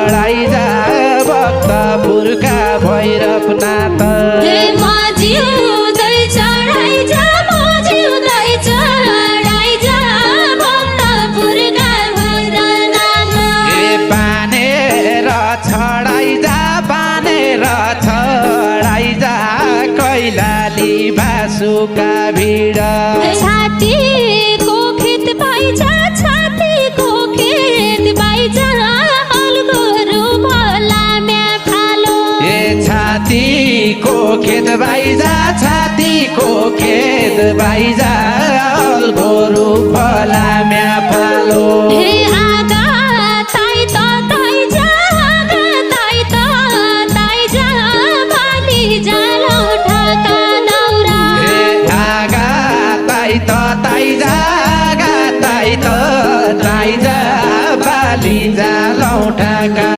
चढाइ जा भक्तपुरका भैरवनाथ बानेर छडाइ जा कैलाली बासुका भिड छातीको खेत पाइजा छातीको खेत पाइजा अलगोरु भलाम्या फालो छातीको खेत बाइजा छातीको खेत बाइजा अलगोरु भलाम्या फालो